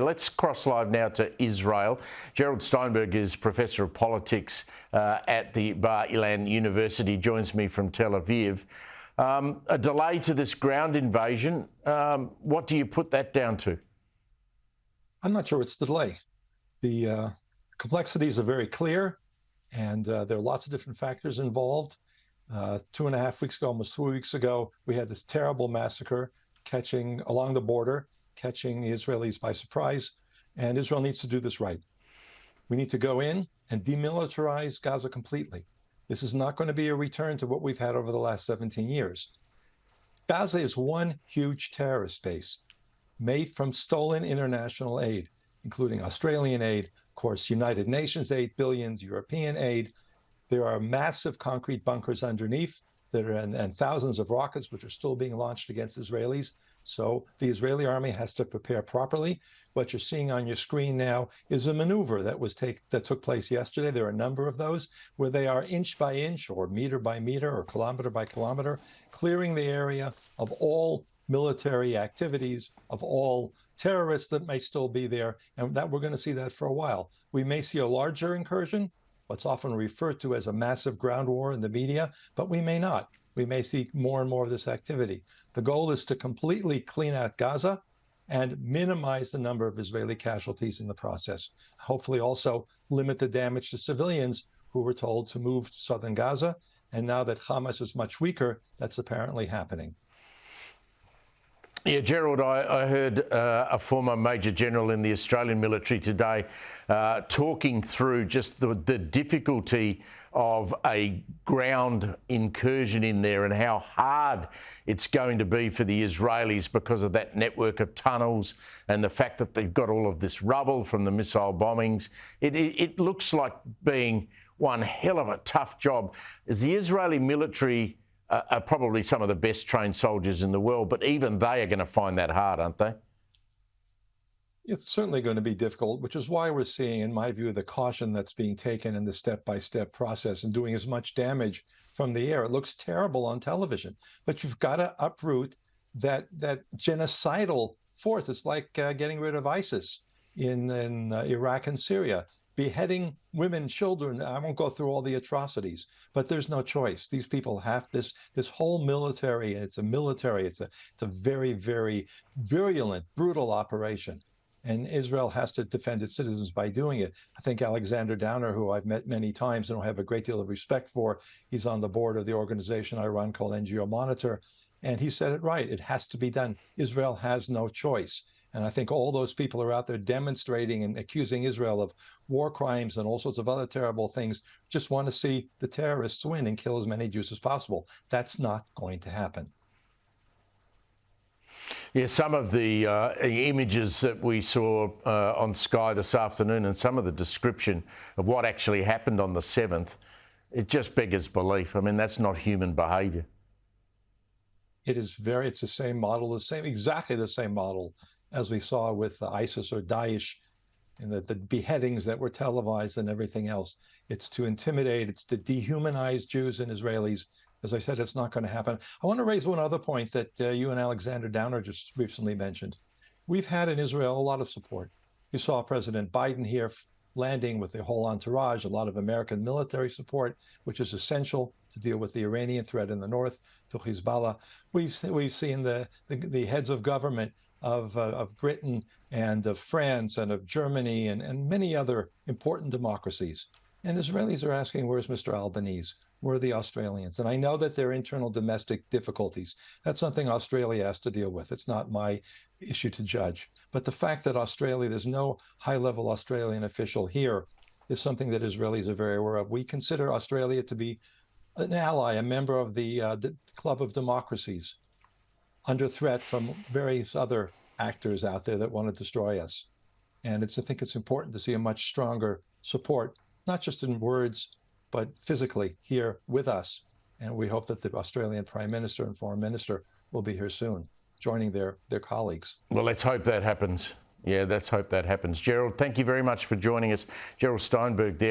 Let's cross live now to Israel. Gerald Steinberg is Professor of Politics at the Bar-Ilan University, joins me from Tel Aviv. A delay to this ground invasion, what do you put that down to? I'm not sure it's the delay. The complexities are very clear, and there are lots of different factors involved. 2.5 weeks ago, almost 3 weeks ago, we had this terrible massacre along the border, catching the Israelis by surprise, and Israel needs to do this right. We need to go in and demilitarize Gaza completely. This is not going to be a return to what we've had over the last 17 years. Gaza is one huge terrorist base made from stolen international aid, including Australian aid, of course, United Nations aid, billions, European aid. There are massive concrete bunkers underneath and thousands of rockets which are still being launched against Israelis. So the Israeli army has to prepare properly. What you're seeing on your screen now is a maneuver that took place yesterday. There are a number of those where they are inch by inch or meter by meter or kilometer by kilometer, clearing the area of all military activities, of all terrorists that may still be there, and that we're going to see that for a while. We may see a larger incursion, what's often referred to as a massive ground war in the media, but we may not. We may see more and more of this activity. The goal is to completely clean out Gaza and minimize the number of Israeli casualties in the process. Hopefully also limit the damage to civilians who were told to move to southern Gaza. And now that Hamas is much weaker, that's apparently happening. Yeah, Gerald, I heard a former Major General in the Australian military today talking through just the difficulty of a ground incursion in there and how hard it's going to be for the Israelis because of that network of tunnels and the fact that they've got all of this rubble from the missile bombings. It looks like being one hell of a tough job. As the Israeli military are probably some of the best trained soldiers in the world, but even they are going to find that hard, aren't they? It's certainly going to be difficult, which is why we're seeing, in my view, the caution that's being taken in the step-by-step process and doing as much damage from the air. It looks terrible on television, but you've got to uproot that genocidal force. It's like getting rid of ISIS in Iraq and Syria. Beheading women, children. I won't go through all the atrocities, but there's no choice. These people have this whole military. It's a very, very virulent, brutal operation, and Israel has to defend its citizens by doing it. I think Alexander Downer, who I've met many times and I have a great deal of respect for, he's on the board of the organization I run called NGO Monitor, and he said it right. It has to be done. Israel has no choice. And I think all those people are out there demonstrating and accusing Israel of war crimes and all sorts of other terrible things, just want to see the terrorists win and kill as many Jews as possible. That's not going to happen. Yeah, some of the images that we saw on Sky this afternoon and some of the description of what actually happened on the 7th, it just beggars belief. I mean, that's not human behaviour. It's the same model, exactly the same model as we saw with ISIS or Daesh, and the beheadings that were televised and everything else. It's to intimidate, it's to dehumanize Jews and Israelis. As I said, it's not going to happen. I want to raise one other point that you and Alexander Downer just recently mentioned. We've had in Israel a lot of support. You saw President Biden here landing with the whole entourage, a lot of American military support, which is essential to deal with the Iranian threat in the north, to Hezbollah. We've seen the heads of government of Britain and of France and of Germany and many other important democracies. And Israelis are asking, where's Mr. Albanese? Where are the Australians? And I know that there are internal domestic difficulties. That's something Australia has to deal with. It's not my issue to judge. But the fact that there's no high-level Australian official here is something that Israelis are very aware of. We consider Australia to be an ally, a member of the Club of Democracies, under threat from various other actors out there that want to destroy us. And I think it's important to see a much stronger support, not just in words, but physically here with us. And we hope that the Australian Prime Minister and Foreign Minister will be here soon, joining their colleagues. Well, let's hope that happens. Yeah, let's hope that happens. Gerald, thank you very much for joining us. Gerald Steinberg there.